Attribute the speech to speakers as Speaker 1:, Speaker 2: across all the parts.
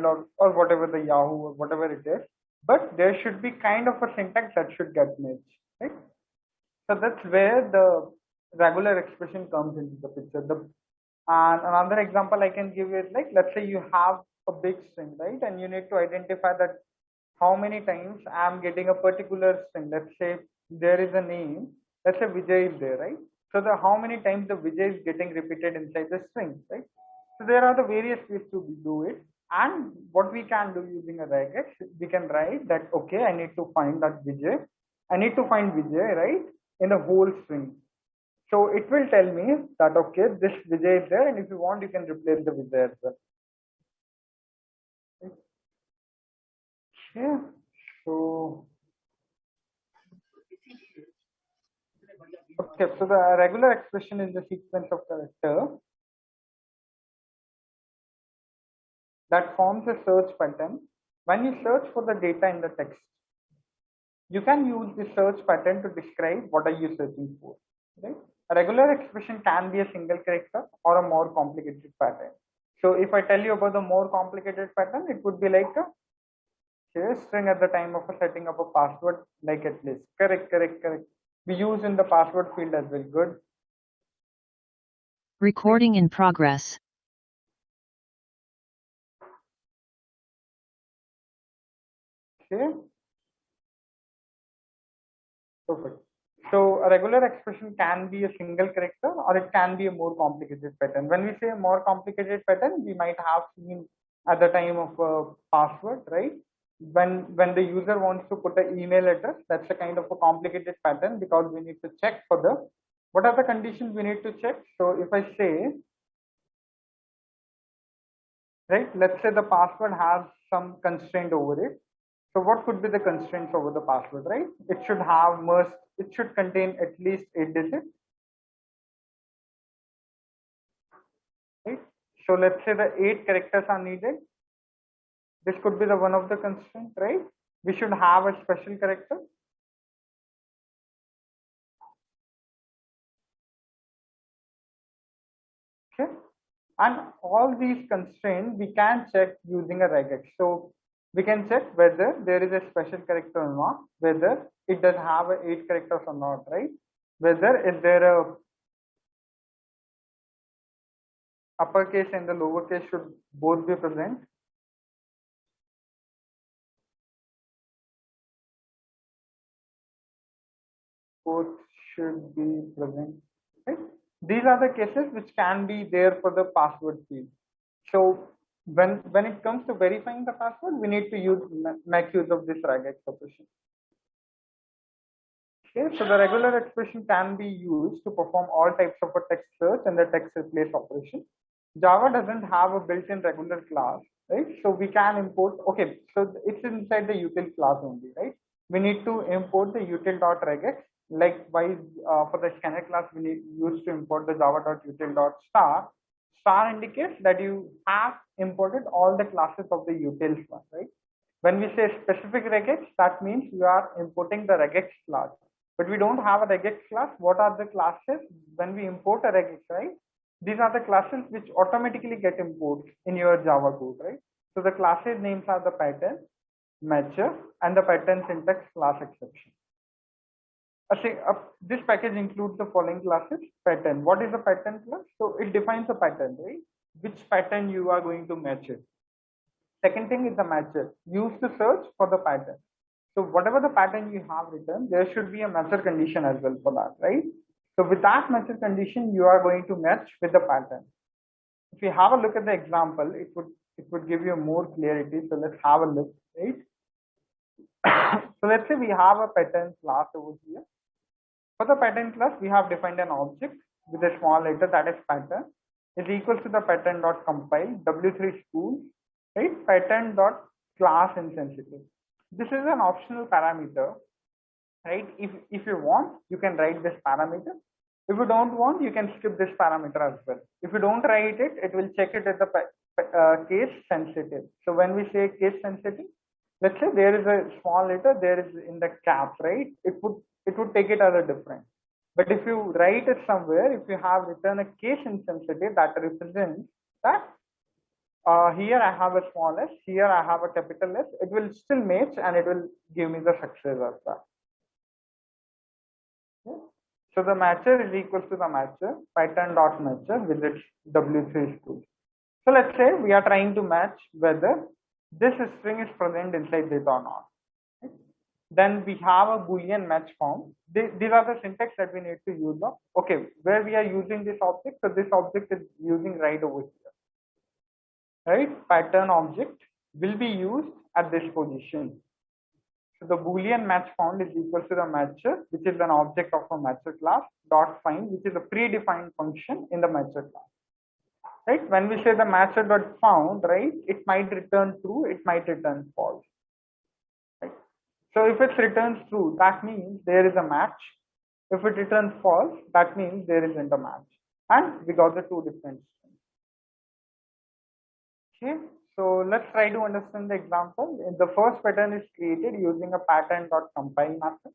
Speaker 1: Gmail or whatever the Yahoo or whatever it is, but there should be kind of a syntax that should get matched, right? So that's where the regular expression comes into the picture. And another example I can give is like, let's say you have a big string, right? And you need to identify that how many times I'm getting a particular string. Let's say there is a name, let's say Vijay is there, right? So the how many times the Vijay is getting repeated inside the string, right? So there are the various ways to do it. And what we can do using a regex, we can write that, okay, I need to find that Vijay. I need to find Vijay, right? In a whole string. So it will tell me that, okay, this Vijay is there, and if you want, you can replace the Vijay as well. Okay, so the regular expression is the sequence of character that forms a search pattern. When you search for the data in the text, you can use the search pattern to describe what are you searching for, right? A regular expression can be a single character or a more complicated pattern. So if I tell you about the more complicated pattern, it would be like a string at the time of setting up a password, like at least. Correct. We use in the password field as well. Good.
Speaker 2: Recording in progress.
Speaker 1: Okay. Perfect. So a regular expression can be a single character or it can be a more complicated pattern. When we say a more complicated pattern, we might have seen at the time of a password, right? When the user wants to put an email address, that's a kind of a complicated pattern because we need to check for the what are the conditions we need to check. So if I say, right, let's say the password has some constraint over it. So what could be the constraints over the password, right? It should have most, it should contain at least 8 digits, right? So let's say the 8 characters are needed. This could be the one of the constraints, right? We should have a special character. Okay. And all these constraints we can check using a regex. So we can check whether there is a special character or not, whether it does have 8 characters or not, right? Whether is there a uppercase and the lowercase should both be present. Both should be present, right? These are the cases which can be there for the password field. So when it comes to verifying the password, we need to make use of this regex operation. Okay, so the regular expression can be used to perform all types of a text search and the text replace operation. Java doesn't have a built-in regular class, right? So we can import, okay, so it's inside the util class only, right? We need to import the util.regex. Likewise, for the scanner class, we used to import the java.util.star. Star indicates that you have imported all the classes of the utils one, right? When we say specific regex, that means you are importing the regex class. But we don't have a regex class. What are the classes when we import a regex, right? These are the classes which automatically get imported in your Java code, right? So the classes names are the pattern, matcher, and the pattern syntax class exception. This package includes the following classes. Pattern. What is a pattern class? So it defines a pattern, right? Which pattern you are going to match it. Second thing is the matcher, used to search for the pattern. So whatever the pattern you have written, there should be a matcher condition as well for that, right? So with that matcher condition, you are going to match with the pattern. If you have a look at the example, it would give you more clarity. So let's have a look, right? So let's say we have a pattern class over here. For the pattern class, we have defined an object with a small letter that is pattern is equals to the pattern.compile w3 school, right? Pattern.class insensitive. This is an optional parameter, right? If you want, you can write this parameter. If you don't want, you can skip this parameter as well. If you don't write it, it will check it at the case sensitive. So when we say case sensitive, let's say there is a small letter, there is in the cap, right? It would take it as a different. But if you write it somewhere, if you have written a case insensitive, that represents that here I have a small s, here I have a capital S, it will still match and it will give me the success as that. Okay. So the matcher is equal to the matcher, pattern dot matcher with its W3 schools. So let's say we are trying to match whether this string is present inside this or not. Okay. Then we have a Boolean match form. These are the syntax that we need to use. Okay, where we are using this object, so this object is using right over here. Right, pattern object will be used at this position. So the Boolean match found is equal to the matcher, which is an object of a matcher class, dot find, which is a predefined function in the matcher class. Right, when we say the matcher dot found, right, it might return true, it might return false. Right. So if it returns true, that means there is a match. If it returns false, that means there isn't a match. And we got the two different strings. Okay, so let's try to understand the example. The first pattern is created using a pattern.compile method.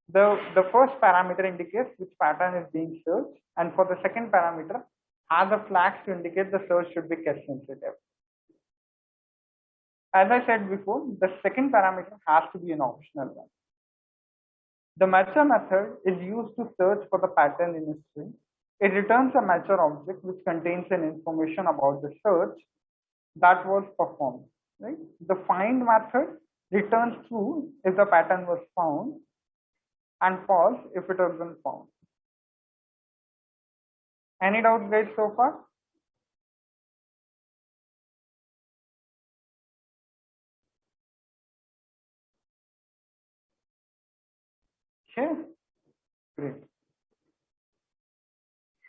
Speaker 1: The first parameter indicates which pattern is being searched, and for the second parameter, has a flag to indicate the search should be cache sensitive. As I said before, the second parameter has to be an optional one. The matcher method is used to search for the pattern in a string. It returns a matcher object which contains an information about the search that was performed. Right? The find method returns true if the pattern was found and false if it wasn't found. Any doubts, guys, so far? Okay, great.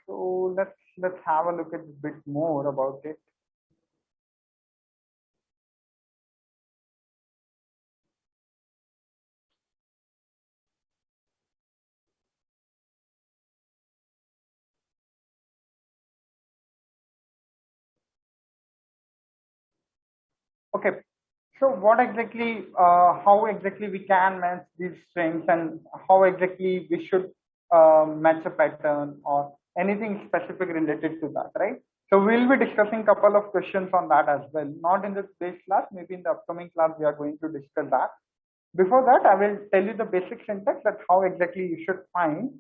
Speaker 1: So let's have a look at a bit more about it. Okay, so what exactly, how exactly we can match these strings, and how exactly we should match a pattern or anything specific related to that, right? So we'll be discussing a couple of questions on that as well. Not in the base class, maybe in the upcoming class we are going to discuss that. Before that, I will tell you the basic syntax, that how exactly you should find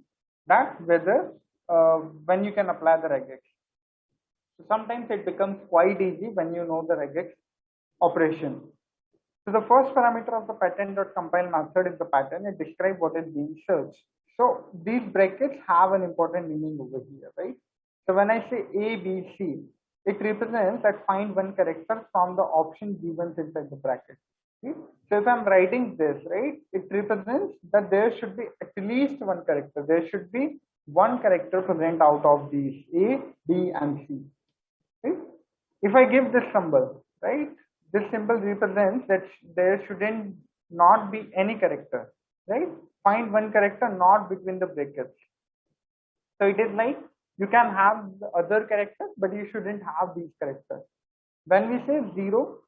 Speaker 1: that whether when you can apply the regex. So sometimes it becomes quite easy when you know the regex operation. So the first parameter of the pattern.compile method is the pattern. It describes what is being searched. So these brackets have an important meaning over here, right? So when I say A, B, C, it represents that find one character from the option given inside the bracket. See? So if I'm writing this, right, it represents that there should be at least one character. There should be one character present out of these A, B, and C. Right? If I give this symbol, right, this symbol represents that there shouldn't not be any character, right? Find one character not between the brackets. So it is like you can have the other characters, but you shouldn't have these characters. When we say 0,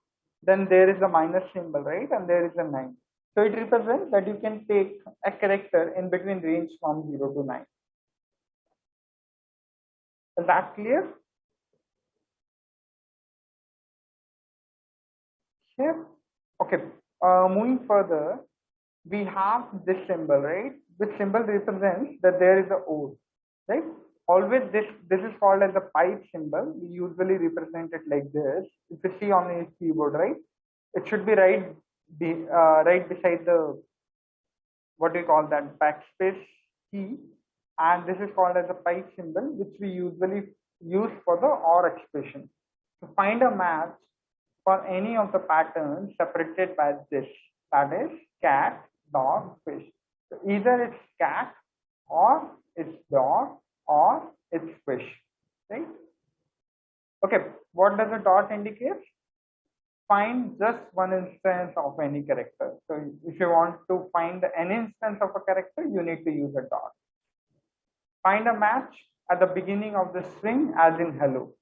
Speaker 1: then there is a minus symbol, right? And there is a 9. So it represents that you can take a character in between range from 0 to 9. Is that clear? Here, okay. Moving further, we have this symbol, right? Which symbol represents that there is a O, right? Always this is called as a pipe symbol. We usually represent it like this. If you see on the keyboard, right? It should be right beside the, what do you call that, backspace key, and this is called as a pipe symbol, which we usually use for the OR expression. To find a match for any of the patterns separated by this, that is cat, dog, fish. So either it's cat, or it's dog, or it's fish, right? Okay, what does a dot indicate? Find just one instance of any character. So if you want to find an instance of a character, you need to use a dot. Find a match at the beginning of the string, as in hello.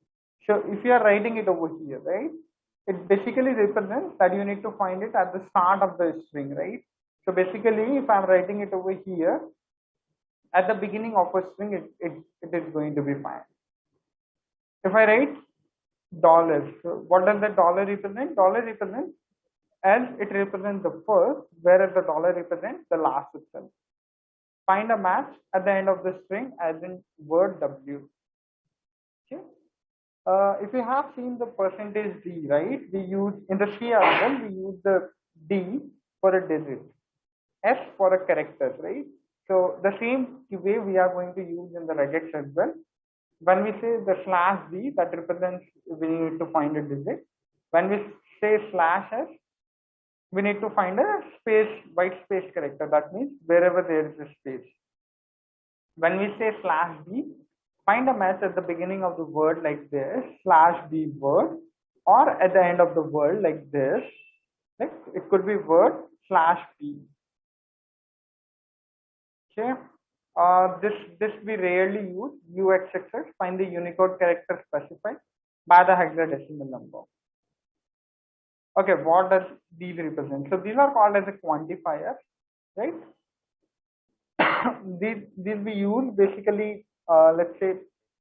Speaker 1: So if you are writing it over here, right, it basically represents that you need to find it at the start of the string, right? So basically, if I'm writing it over here, at the beginning of a string, it is going to be fine. If I write dollars. So what does the dollar represent? Dollar represents as it represents the first, whereas the dollar represents the last itself. Find a match at the end of the string as in word W. Okay. If you have seen the percentage D, right? We use in the C as well, we use the D for a digit, S for a character, right? So the same way we are going to use in the regex as well. When we say the slash D, that represents we need to find a digit. When we say slash S, we need to find a space, white space character. That means wherever there is a space. When we say slash B, find a match at the beginning of the word like this, slash B word, or at the end of the word like this. Like it could be word slash B. Okay. This we rarely use. UXXX, find the Unicode character specified by the hexadecimal number. Okay, what does these represent? So these are called as a quantifier, right? these we use basically, let's say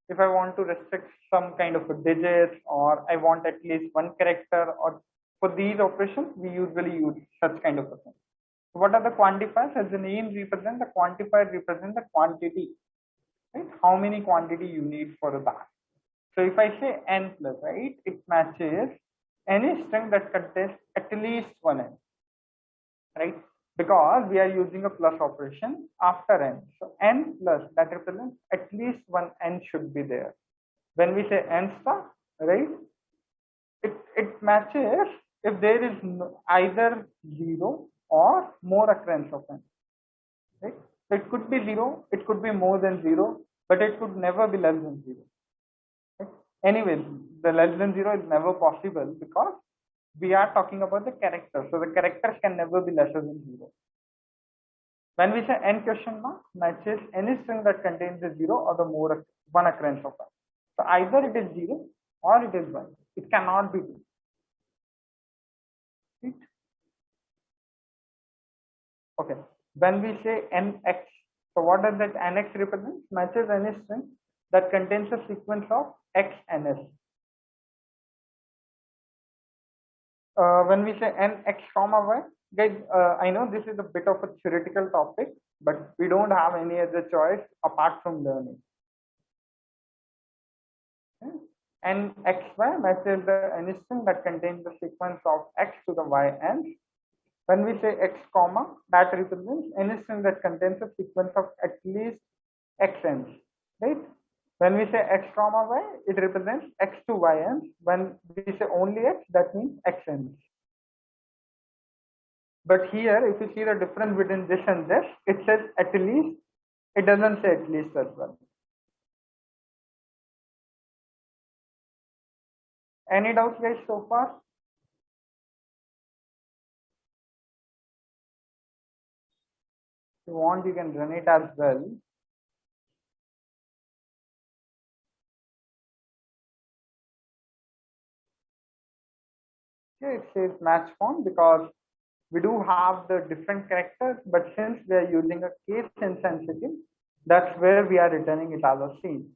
Speaker 1: if I want to restrict some kind of a digits, or I want at least one character, or for these operations we usually use such kind of a thing. So what are the quantifiers? As the name represents, the quantifier represents the quantity, right? How many quantity you need for that. So if I say n plus, right, it matches any string that contains at least one n, right? Because we are using a plus operation after n. So n plus, that represents at least one n should be there. When we say n star, right, it matches if there is either 0 or more occurrence of n, right? So it could be 0, it could be more than 0, but it could never be less than 0. Right? Anyways, the less than 0 is never possible because we are talking about the character. So the characters can never be lesser than 0. When we say n question mark, matches any string that contains a 0 or the more one occurrence of n. So either it is 0 or it is 1. It cannot be 2. Right? Okay. When we say nx, so what does that nx represent? Matches any string that contains a sequence of x and s. When we say nx comma y, guys, I know this is a bit of a theoretical topic, but we don't have any other choice apart from learning. Okay? And xy matches the any string that contains the sequence of x to the y and. When we say x comma, that represents any string that contains a sequence of at least x ends, right? When we say x comma y, it represents x to y ends. When we say only x, that means x ends. But here, if you see the difference between this and this, it says at least, it doesn't say at least as well. Any doubts, guys, so far? If you want, you can run it as well. Okay, it says match form because we do have the different characters, but since we are using a case insensitive, that's where we are returning it as a scene.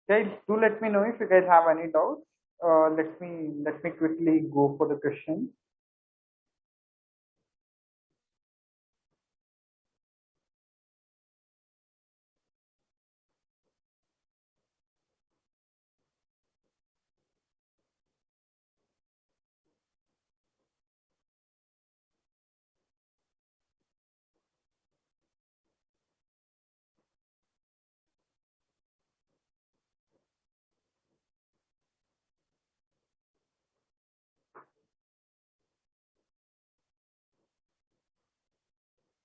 Speaker 1: Guys, do let me know if you guys have any doubts. Let me quickly go for the question.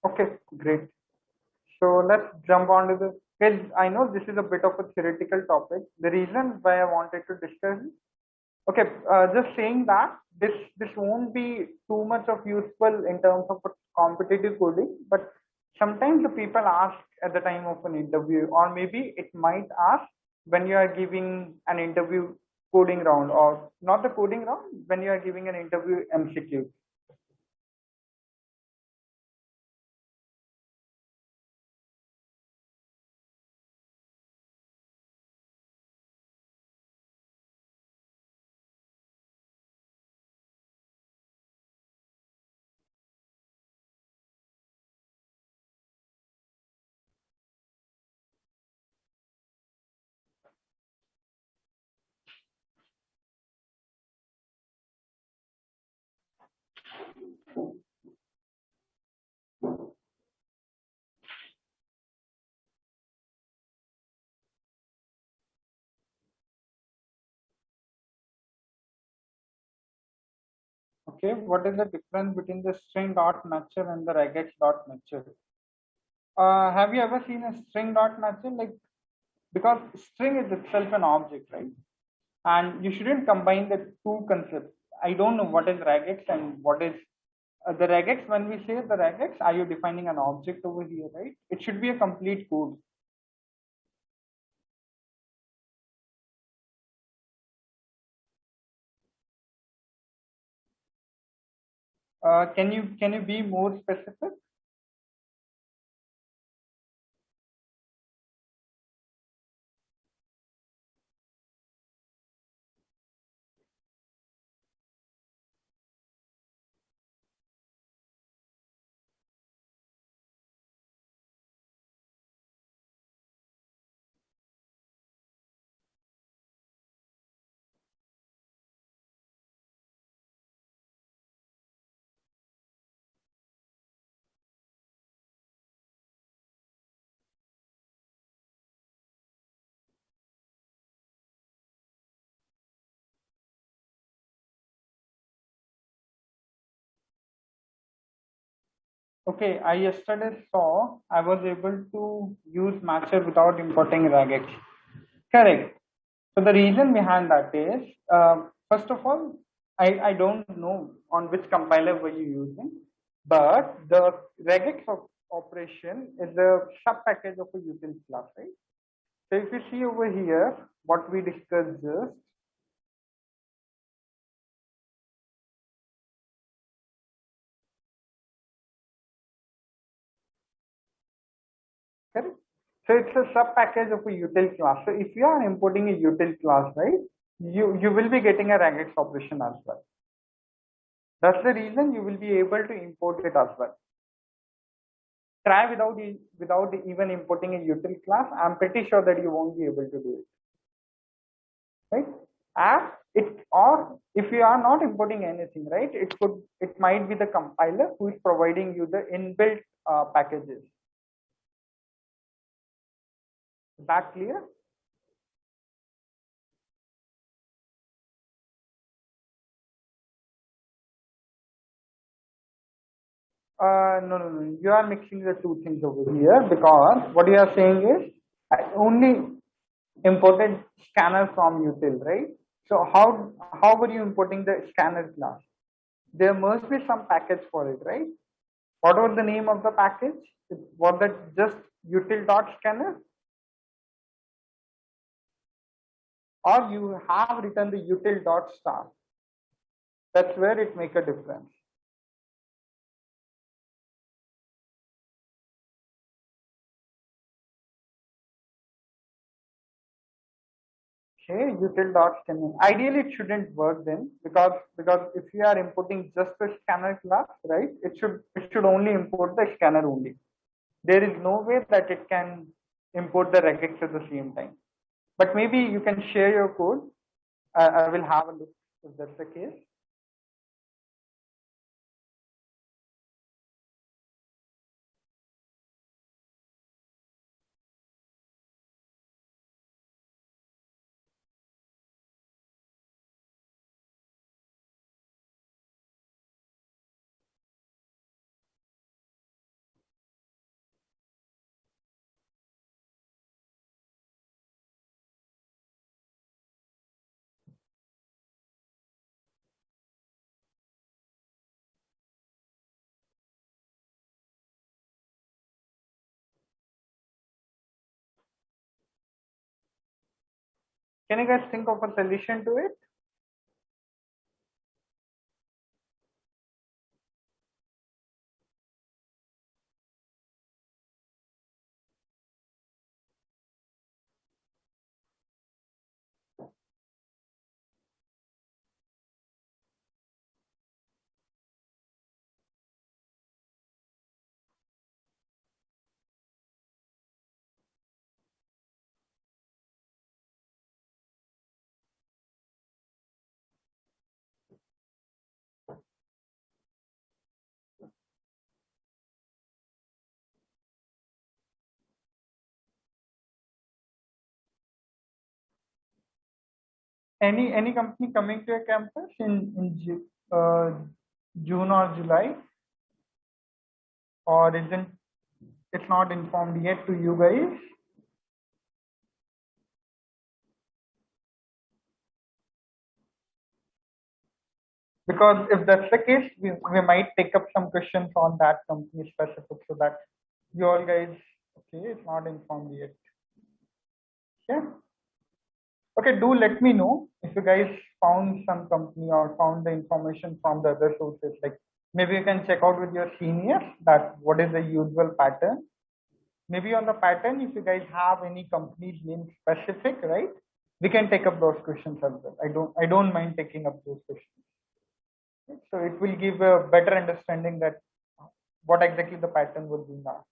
Speaker 1: Okay, great. So let's jump on to the. Guys, I know this is a bit of a theoretical topic. The reason why I wanted to discuss. Okay, just saying that this won't be too much of useful in terms of competitive coding, but sometimes the people ask at the time of an interview, or maybe it might ask when you are giving an interview coding round, or not the coding round, when you are giving an interview MCQ. Okay, what is the difference between the string dot matcher and the regex dot matcher? Have you ever seen a string dot matcher? Like, because string is itself an object, right? And you shouldn't combine the two concepts. I don't know what is regex and what is the regex. When we say the regex, are you defining an object over here, right? It should be a complete code. Can you be more specific? Okay, I yesterday saw I was able to use matcher without importing regex. Correct. So the reason behind that is, first of all, I don't know on which compiler were you using, but the regex operation is a sub package of a util class, right? So if you see over here, what we discussed just, correct? So it's a sub package of a util class. So if you are importing a util class, right, you will be getting a regex operation as well. That's the reason you will be able to import it as well. Try without even importing a util class. I'm pretty sure that you won't be able to do it, right? And it, or if you are not importing anything, right, it might be the compiler who is providing you the inbuilt packages. Is that clear? No. You are mixing the two things over here, because what you are saying is I only imported scanner from util, right? So how were you importing the scanner class? There must be some package for it, right? What was the name of the package? Was that just util dot scanner, or you have written the util dot star? That's where it make a difference. Okay, util dot scanner. Ideally, it shouldn't work then, because if you are importing just the scanner class, right? It should only import the scanner only. There is no way that it can import the regex at the same time. But maybe you can share your code. I will have a look if that's the case. Can you guys think of a solution to it? Any company coming to your campus in June or July, or isn't it's not informed yet to you guys? Because if that's the case, we might take up some questions on that company specific so that you all guys, okay, it's not informed yet. Yeah. Okay, do let me know if you guys found some company or found the information from the other sources. Like maybe you can check out with your seniors that what is the usual pattern. Maybe on the pattern, if you guys have any companies name specific, right? We can take up those questions as well. I don't mind taking up those questions. So it will give a better understanding that what exactly the pattern would be now.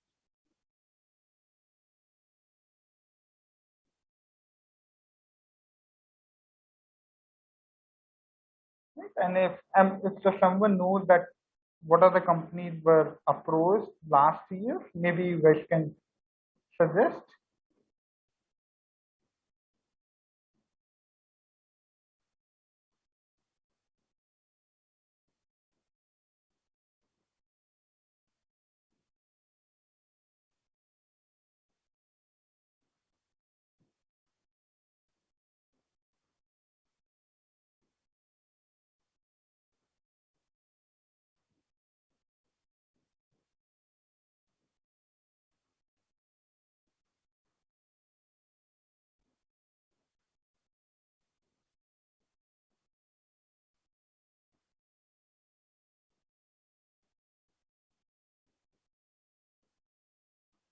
Speaker 1: Right? And if someone knows that what are the companies were approached last year, maybe you guys can suggest.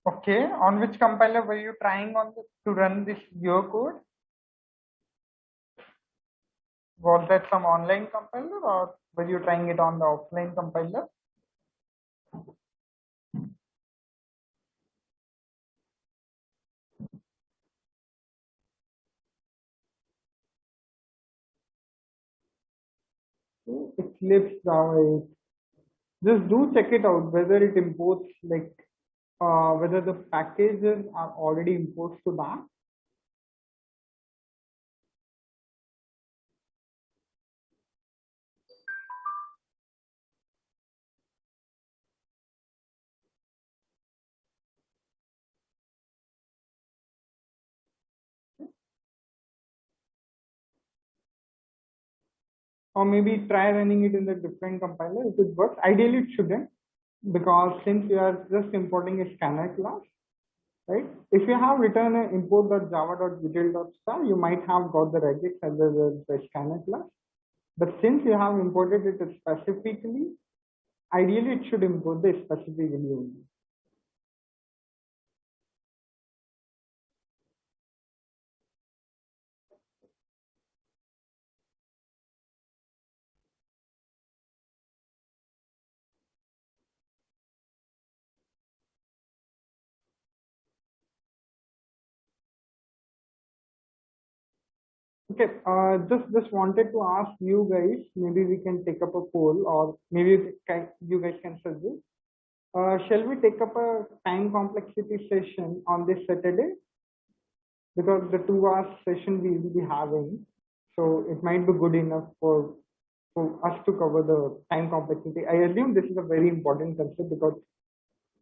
Speaker 1: Okay, on which compiler were you trying to run this your code? Was that some online compiler or were you trying it on the offline compiler? Eclipse Java 8. Just do check it out whether it imports like whether the packages are already imports to that. Or maybe try running it in the different compiler if it works. Ideally, it shouldn't because since you are just importing a scanner class, right? If you have written an import.java.util.star, you might have got the regex as well as the scanner class. But since you have imported it specifically, ideally it should import the specific value only. Okay, just wanted to ask you guys. Maybe we can take up a poll, or maybe you guys can suggest. Shall we take up a time complexity session on this Saturday? Because the 2 hours session we will be having, so it might be good enough for us to cover the time complexity. I assume this is a very important concept because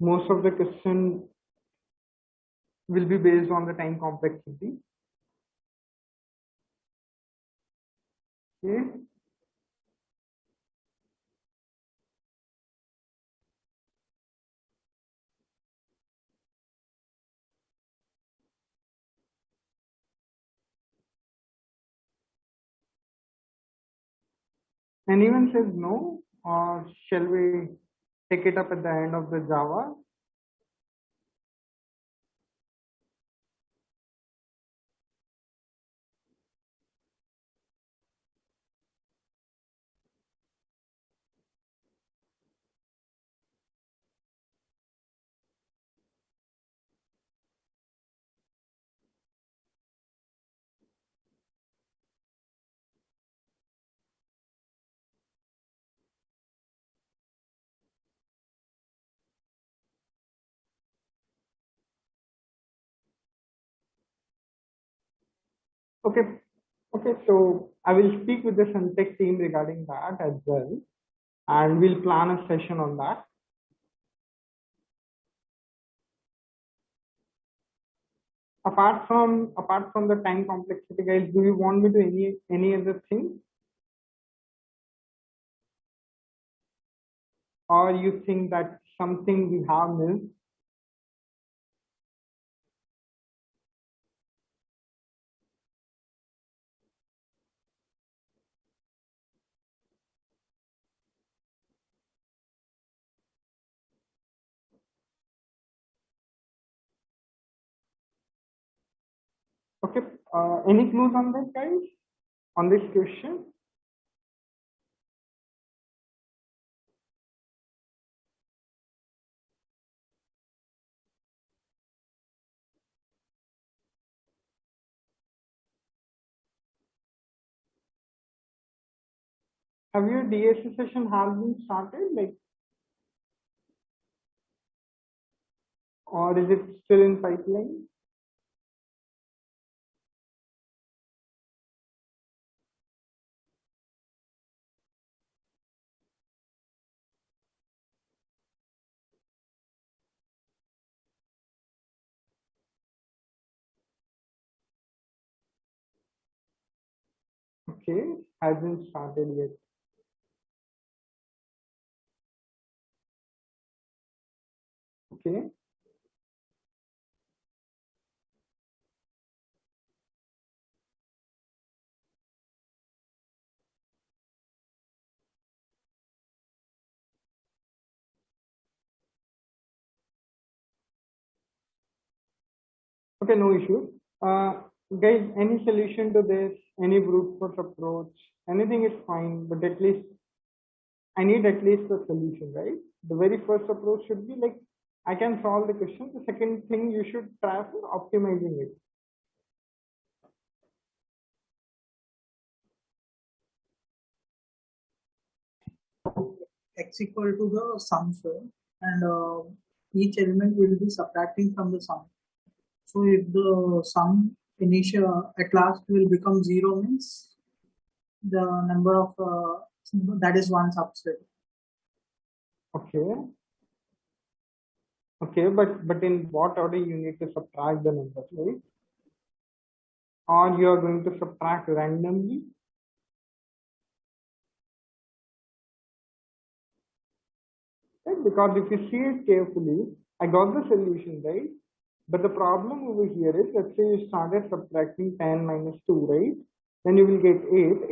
Speaker 1: most of the question will be based on the time complexity. Okay. Anyone says no, or shall we take it up at the end of the Java? Okay. Okay, so I will speak with the Suntech team regarding that as well, and we'll plan a session on that. Apart from the time complexity, guys, do you want me to any other thing, or you think that something we have missed? Okay, any clues on that, guys, on this question? Have your DSC session has been started, like, or is it still in pipeline? Okay, hasn't started yet. Okay, okay, no issue. Uh, Guys, any solution to this, any brute force approach, anything is fine, but at least I need at least a solution, right? The very first approach should be like, I can solve the question. The second thing you should try for optimizing it.
Speaker 2: X equal to the sum square, and each element will be subtracting from the sum. So if the sum initial at last will become zero, means the number of that is one subset.
Speaker 1: Okay, okay, but in what order you need to subtract the numbers, right? Or you are going to subtract randomly, right? Because if you see it carefully, I got the solution, right? But the problem over here is, let's say you started subtracting 10 minus 2, right? Then you will get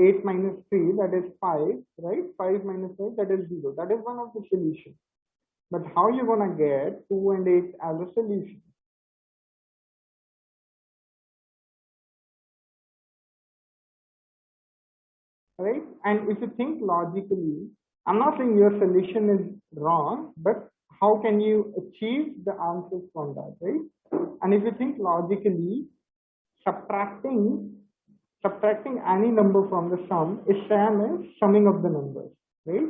Speaker 1: 8. 8 minus 3, that is 5, right? 5 minus 5, that is 0. That is one of the solutions. But how you gonna get 2 and 8 as a solution, right? And if you think logically, I'm not saying your solution is wrong, but how can you achieve the answers from that, right? And if you think logically, subtracting subtracting any number from the sum is same as summing of the numbers, right?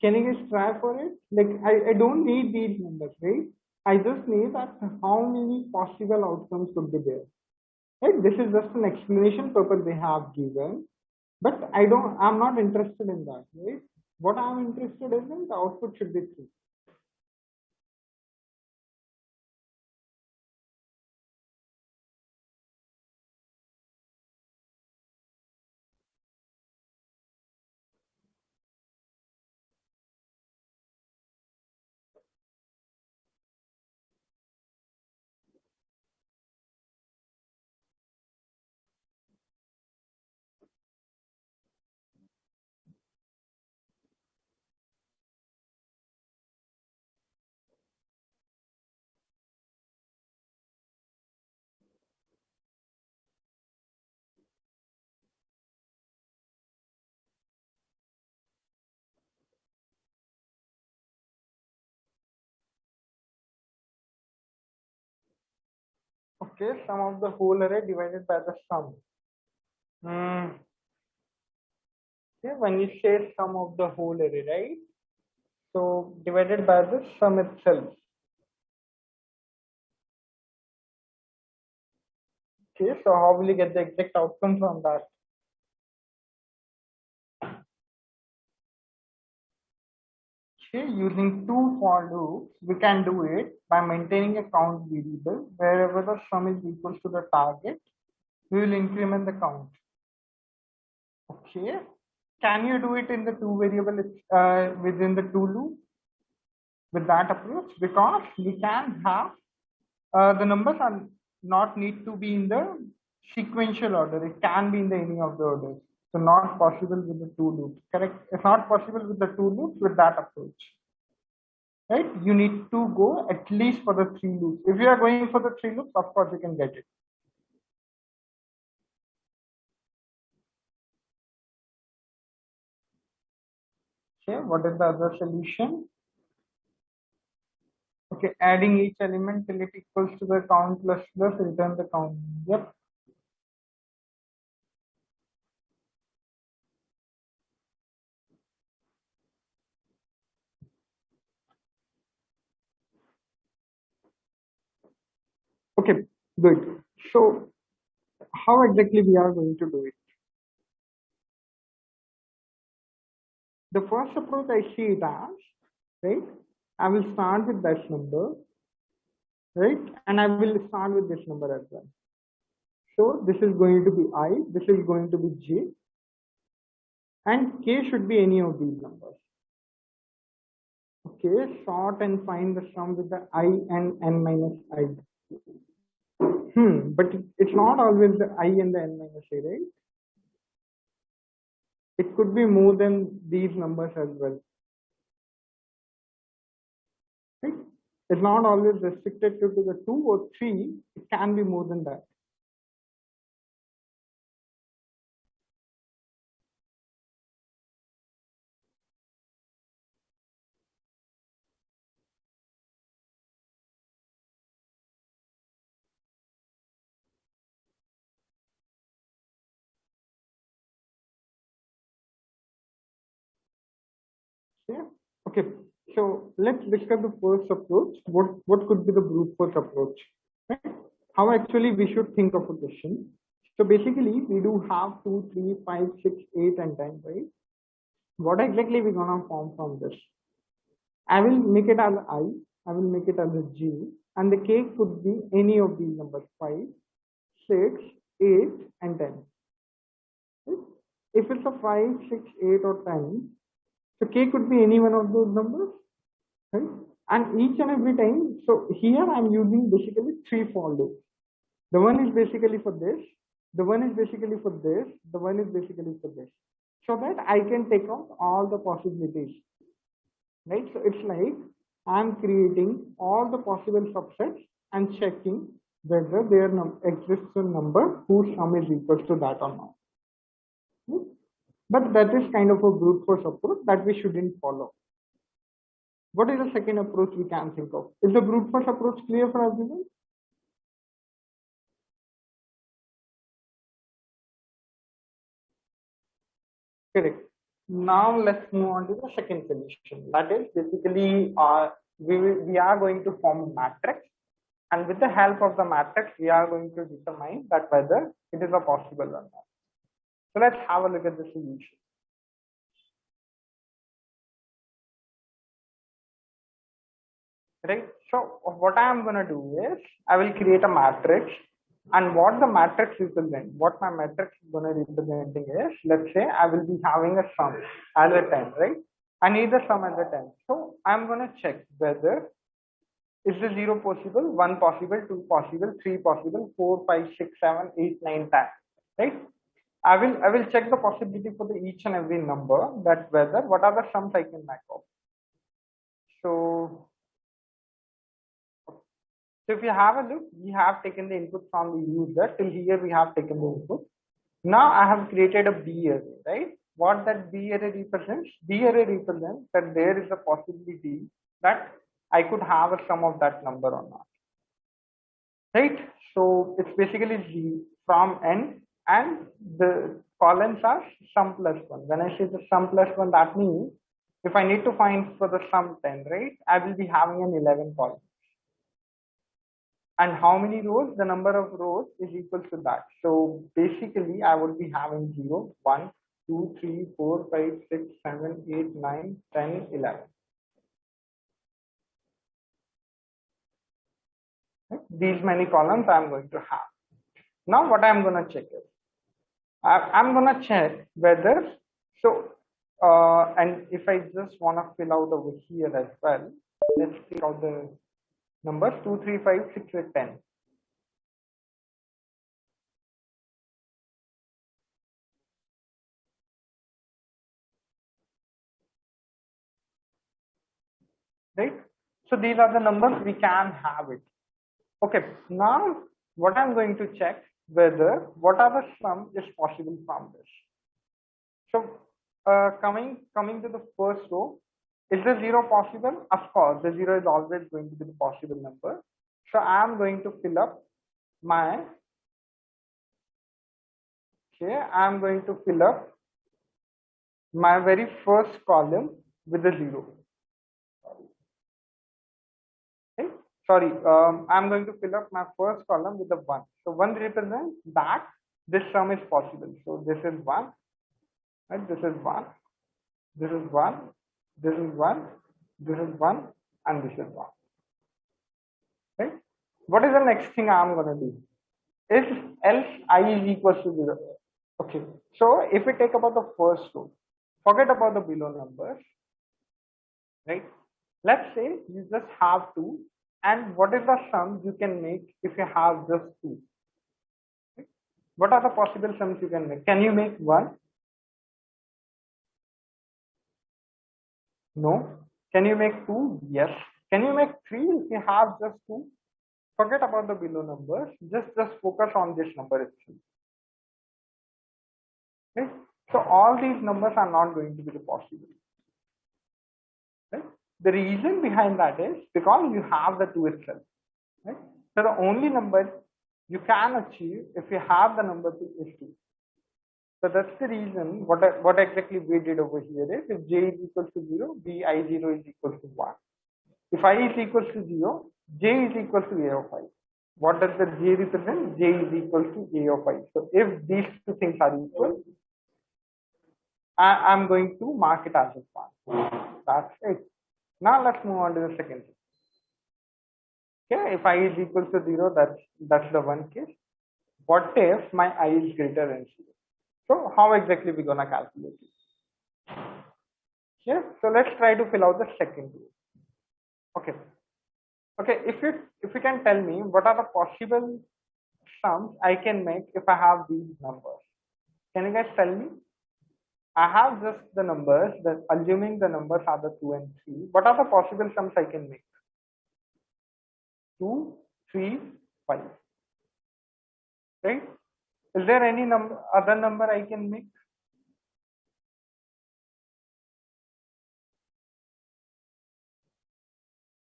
Speaker 1: Can you guys try for it? Like, I don't need these numbers, right? I just need that how many possible outcomes could be there. Right? This is just an explanation purpose they have given. But I'm not interested in that, right? What I'm interested in the output should be true. Okay, sum of the whole array divided by the sum. Okay, when you say sum of the whole array, right? So divided by the sum itself. Okay, so how will you get the exact outcome from that? Okay, using two for loops, we can do it by maintaining a count variable. Wherever the sum is equal to the target, we will increment the count. Okay, can you do it in the two variable within the two loop with that approach? Because we can have the numbers are not need to be in the sequential order. It can be in the any of the orders. So not possible with the two loops. Correct? It's not possible with the two loops with that approach. Right? You need to go at least for the three loops. If you are going for the three loops, of course you can get it. Okay, what is the other solution? Okay, adding each element till it equals to the count plus return the count. Yep. Okay, good. So how exactly we are going to do it? The first approach I see it as, right? I will start with this number, right? And I will start with this number as well. So this is going to be I, this is going to be J, and K should be any of these numbers. Okay, sort and find the sum with the I and N minus I. But it's not always the I and the N minus I, right? It could be more than these numbers as well. Right? It's not always restricted to the 2 or 3, it can be more than that. Yeah. Okay. So let's discuss the first approach. What could be the brute force approach? Right? How actually we should think of a question. So basically, we do have 2, 3, 5, 6, 8, and 10, right? What exactly we gonna form from this? I will make it as I will make it as a G, and the K could be any of these numbers 5, 6, 8, and 10. Right? If it's a 5, 6, 8, or 10, so K could be any one of those numbers, right? And each and every time, so here I'm using basically three for loops. The one is basically for this, the one is basically for this, the one is basically for this. So that I can take out all the possibilities, right? So it's like I'm creating all the possible subsets and checking whether there exists a number whose sum is equal to that or not. Right? But that is kind of a brute force approach that we shouldn't follow. What is the second approach we can think of? Is the brute force approach clear for everyone? Correct. Now let's move on to the second solution. That is basically we are going to form a matrix, and with the help of the matrix, we are going to determine that whether it is a possible or not. So let's have a look at the solution. Right. So what I am going to do is I will create a matrix, and what the matrix represent, what my matrix is going to representing is, let's say I will be having a sum as a 10, right? I need the sum as a 10. So I'm going to check whether is the 0 possible, 1 possible, 2 possible, 3 possible, 4, 5, 6, 7, 8, 9, 10, right? I will check the possibility for the each and every number, that whether what are the sums I can make of. So if you have a look, we have taken the input from the user. Till here we have taken the input. Now I have created a B array, right? What that B array represents? B array represents that there is a possibility that I could have a sum of that number or not. right? So it's basically z from n, and the columns are sum plus 1. When I say the sum plus 1, that means if I need to find for the sum 10, right, I will be having an 11 column. And how many rows? The number of rows is equal to that. So basically, I would be having 0, 1, 2, 3, 4, 5, 6, 7, 8, 9, 10, 11. Right? These many columns I'm going to have. Now what I'm going to check is, I'm going to check whether, so, and if I just want to fill out over here as well, let's take out the numbers 2, 3, 5, 6, 8, 10. Right? So these are the numbers we can have it. Okay, now what I'm going to check whether what are the sum is possible from this. So coming to the first row, is the 0 possible? Of course, the 0 is always going to be the possible number. So I'm going to fill up my, okay, I'm going to fill up my very first column with the 0. Okay? Sorry, I'm going to fill up my first column with the 1. So 1 represents that this sum is possible. So this is 1, right? This is 1, this is 1, this is 1, this is 1, and this is 1. Right? What is the next thing I'm going to do? If else I is equals to 0. Okay, so if we take about the first row, forget about the below numbers, right? Let's say you just have 2, and what is the sum you can make if you have just 2? Right? What are the possible sums you can make? Can you make 1? No. Can you make 2? Yes. Can you make 3 if you have just 2? Forget about the below numbers. Just focus on this number itself. Right? So all these numbers are not going to be the possible. Right? The reason behind that is because you have the 2 itself. Right? So the only number you can achieve if you have the number 2 is 2. So that's the reason what exactly we did over here is, if j is equal to 0, bi0 is equal to 1. If I is equal to 0, j is equal to a of I. What does the j represent? J is equal to a of I. So if these two things are equal, I'm going to mark it as a 1. That's it. Now let's move on to the second thing. Okay, if I is equal to 0, that's the one case. What if my I is greater than 0? So how exactly we gonna calculate it? Yeah, so let's try to fill out the second row. Okay. Okay, if you can tell me what are the possible sums I can make if I have these numbers. Can you guys tell me? I have just the numbers, that assuming the numbers are the 2 and 3. What are the possible sums I can make? 2, 3, 5. Right? Is there any other number I can make?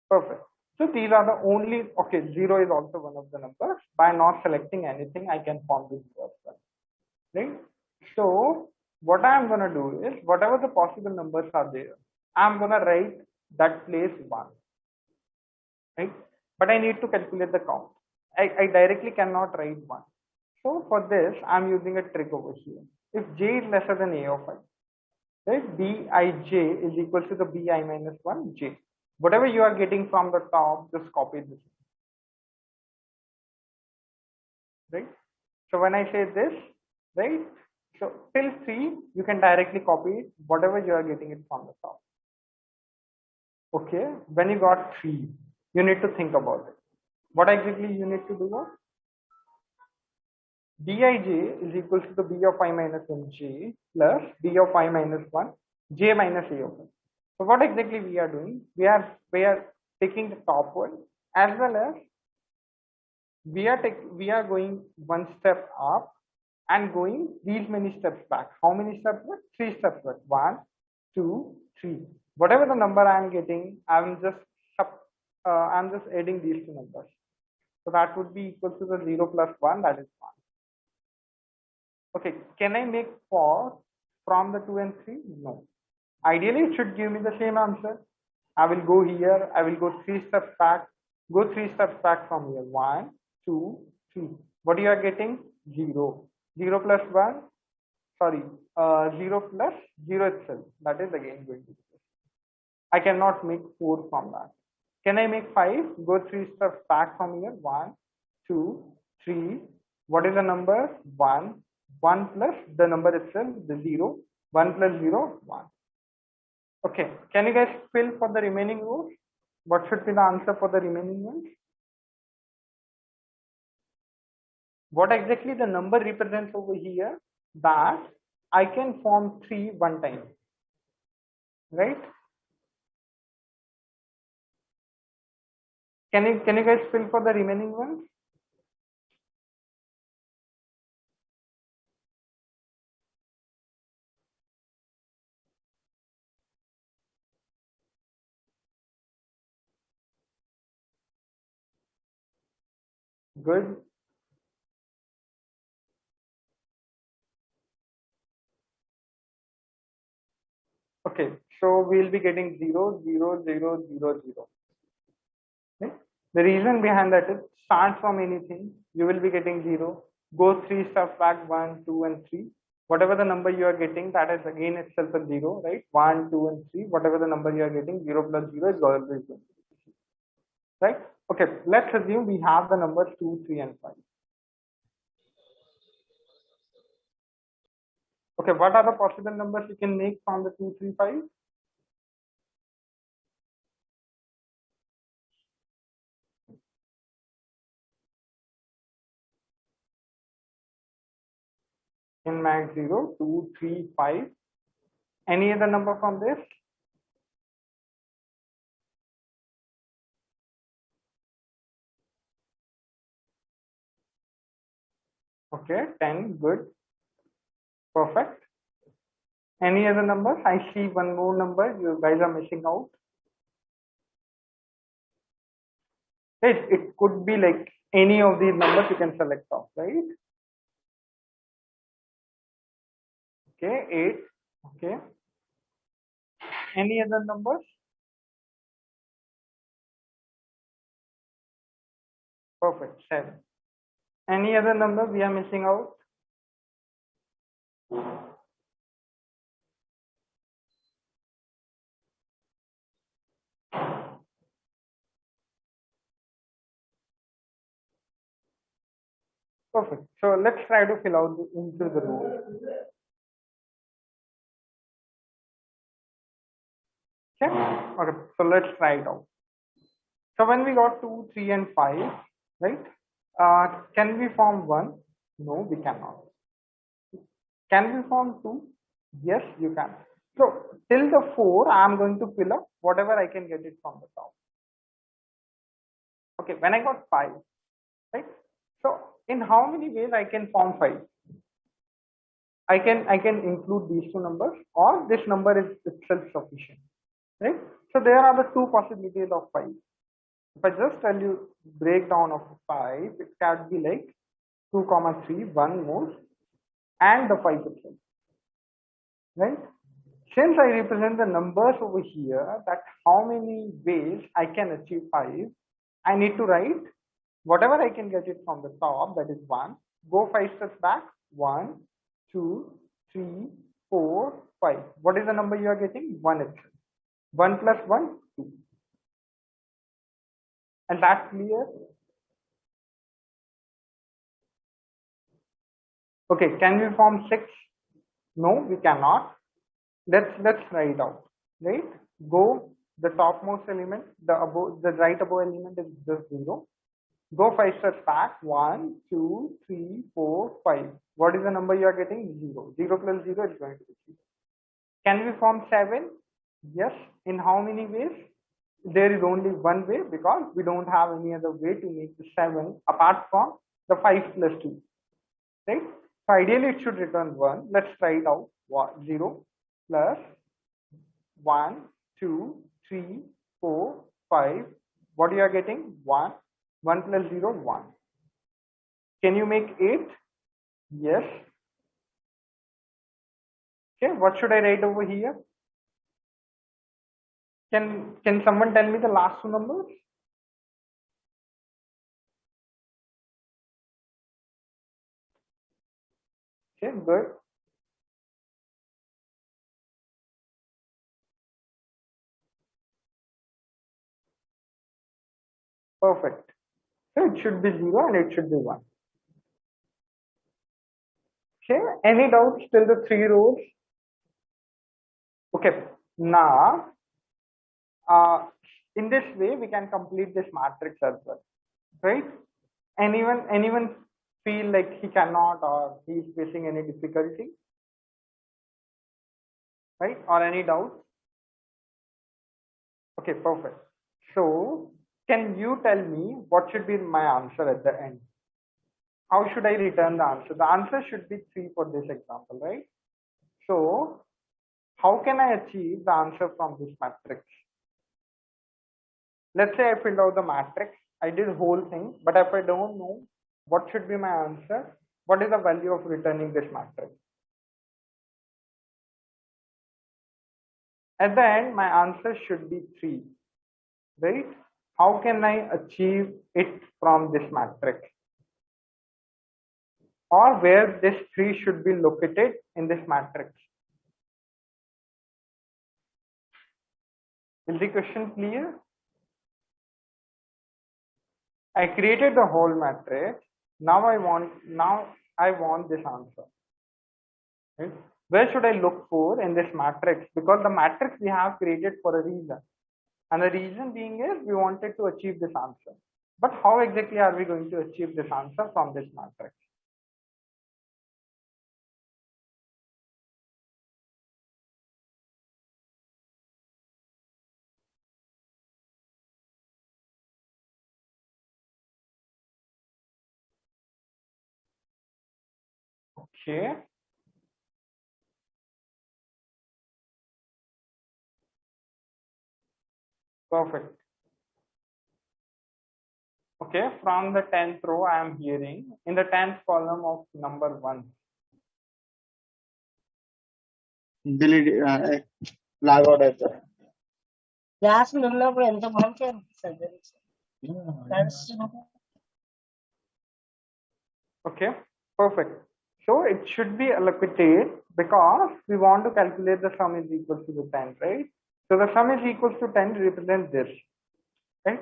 Speaker 1: Perfect. So these are the only, okay, 0 is also one of the numbers. By not selecting anything, I can form this as right? So what I'm going to do is, whatever the possible numbers are there, I'm going to write that place 1, right? But I need to calculate the count. I directly cannot write 1. So for this, I'm using a trick over here. If j is lesser than a of I, right, bij is equal to the bi minus 1 j. Whatever you are getting from the top, just copy this, right? So when I say this, right, so till 3, you can directly copy it, whatever you are getting it from the top. Okay, when you got 3, you need to think about it. What exactly you need to do? Dij is equal to the b of I minus 1 j plus b of I minus 1 j minus a of I. So what exactly we are doing? We are taking the top one, as well as we are going one step up and going these many steps back. How many steps back? 3 steps back. 1, 2, 3. Whatever the number I am getting, I'm just adding these two numbers. So that would be equal to the 0 plus 1, that is 1. Okay, can I make 4 from the 2 and 3? No. Ideally, it should give me the same answer. I will go here, I will go 3 steps back, go 3 steps back from here. 1, 2, 3. What you are getting? 0. 0 plus 1, sorry, 0 plus 0 itself. That is again going to be. I cannot make 4 from that. Can I make 5? Go 3 steps back from here. 1, 2, 3. What is the number? 1. 1 plus the number itself, the 0. 1 plus 0, 1. Okay, can you guys fill for the remaining rows? What should be the answer for the remaining ones? What exactly the number represents over here? That I can form 3 one time, right? Can you guys fill for the remaining ones? Good. Okay, so we'll be getting 0, 0, 0, 0, 0. Okay? The reason behind that is start from anything, you will be getting 0. Go 3 steps back, 1, 2, and 3. Whatever the number you are getting, that is again itself a 0, right? 1, 2, and 3. Whatever the number you are getting, 0 plus 0 is always 0. Right? Okay, let's assume we have the numbers 2, 3, and 5. Okay, what are the possible numbers you can make from the 2, 3, 5? In max 0, 2, 3, 5. Any other number from this? Okay, 10, good, perfect. Any other numbers? I see one more number you guys are missing out. It could be like any of these numbers you can select off, right? Okay, 8, okay. Any other numbers? Perfect, 7. Any other number we are missing out? Perfect. So let's try to fill out into the row. Okay. Okay. So let's try it out. So when we got 2, 3, and 5, right? Can we form 1? No, we cannot. Can we form 2? Yes, you can. So till the 4, I am going to fill up whatever I can get it from the top. Okay. When I got 5, right? So in how many ways I can form 5? I can include these two numbers, or this number is itself sufficient, right? So there are the two possibilities of 5. If I just tell you breakdown of 5, it can be like 2, 3, 1 more, and the 5 itself, right? Since I represent the numbers over here, that how many ways I can achieve 5, I need to write whatever I can get it from the top, that is 1. Go 5 steps back, 1, 2, 3, 4, 5. What is the number you are getting? 1 itself. 1 plus 1, 2. And that's clear? Okay, can we form 6? No, we cannot. Let's write it out, right? Go the topmost element, the right above element is just 0. Go 5 steps back, 1, 2, 3, 4, 5. What is the number you are getting? 0. 0 plus 0 is going to be 0. Can we form 7? Yes. In how many ways? There is only one way, because we don't have any other way to make the 7 apart from the 5 plus 2, right? So ideally it should return 1. Let's try it out. 0 plus 1, 2, 3, 4, 5. What you are getting? 1. 1 plus 0, 1. Can you make 8? Yes. Okay, what should I write over here? Can someone tell me the last two numbers? Okay, good. Perfect. So it should be 0 and it should be 1. Okay, any doubts till the 3 rows? Okay, now uh, in this way we can complete this matrix as well, right? Anyone feel like he cannot or he is facing any difficulty, right? Or any doubt? Okay, perfect. So can you tell me what should be my answer at the end? How should I return the answer? The answer should be 3 for this example, right? So how can I achieve the answer from this matrix? Let's say I filled out the matrix, I did the whole thing, but if I don't know what should be my answer, what is the value of returning this matrix? At the end, my answer should be 3, right? How can I achieve it from this matrix? Or where this 3 should be located in this matrix? Is the question clear? I created the whole matrix. Now I want this answer. Right? Where should I look for in this matrix? Because the matrix we have created for a reason. And the reason being is we wanted to achieve this answer. But how exactly are we going to achieve this answer from this matrix? Okay. Perfect. Okay, from the 10th row, I am hearing in the 10th column of number 1.
Speaker 3: delete log out అవుతారు
Speaker 4: class ఉన్నప్పుడు ఎంత మంచిగా అనిపిస్తుంది తెలుసా? నడుస్తున్నప్పుడు
Speaker 1: Okay, perfect. So it should be allocated because we want to calculate the sum is equal to the 10, right? So the sum is equal to 10 represents this, right?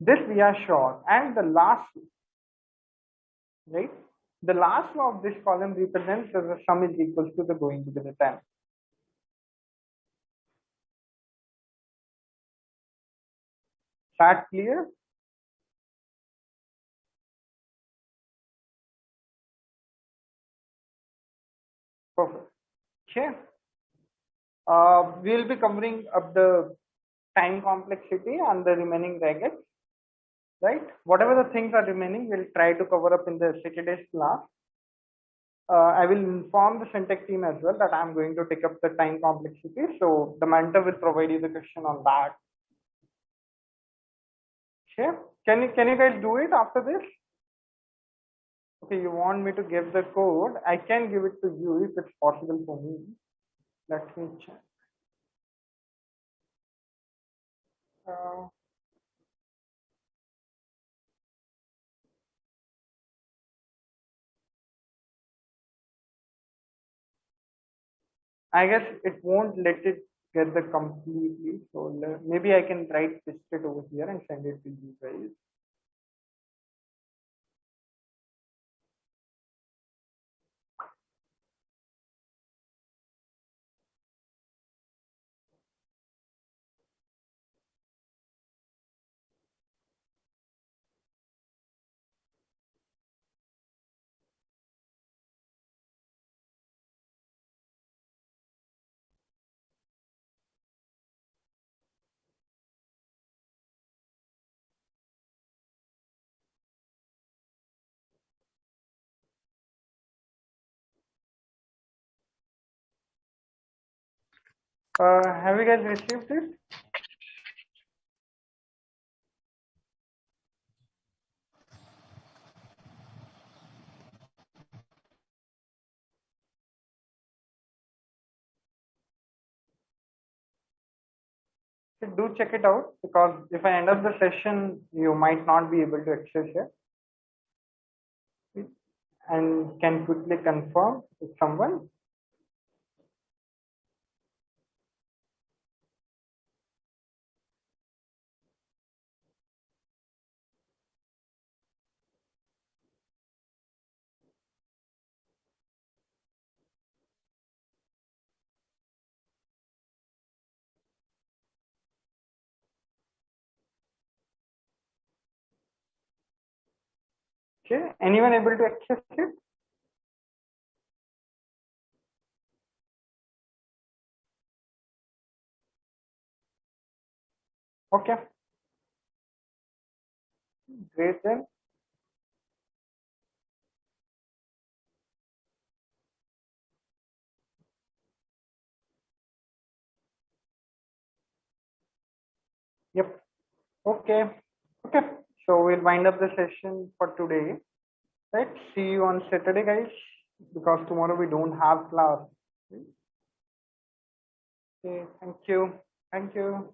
Speaker 1: This we are sure. And the last, right? The last row of this column represents that the sum is equal to the going to be the 10. Is that clear? Perfect. Okay. We will be covering up the time complexity and the remaining ragged, right? Whatever the things are remaining, we'll try to cover up in the Saturday's class. I will inform the Syntech team as well that I'm going to take up the time complexity. So the mentor will provide you the question on that. Okay. Can you guys do it after this? Okay, you want me to give the code? I can give it to you if it's possible for me. Let me check. I guess it won't let it get the completely. So maybe I can write paste it over here and send it to you guys. Have you guys received it? So do check it out, because if I end up the session, you might not be able to access it, and can quickly confirm with someone. Okay, anyone able to access it? Okay, great then. Yep. Okay. Okay. So we'll wind up the session for today. Right. See you on Saturday, guys, because tomorrow we don't have class. Okay. Thank you. Thank you.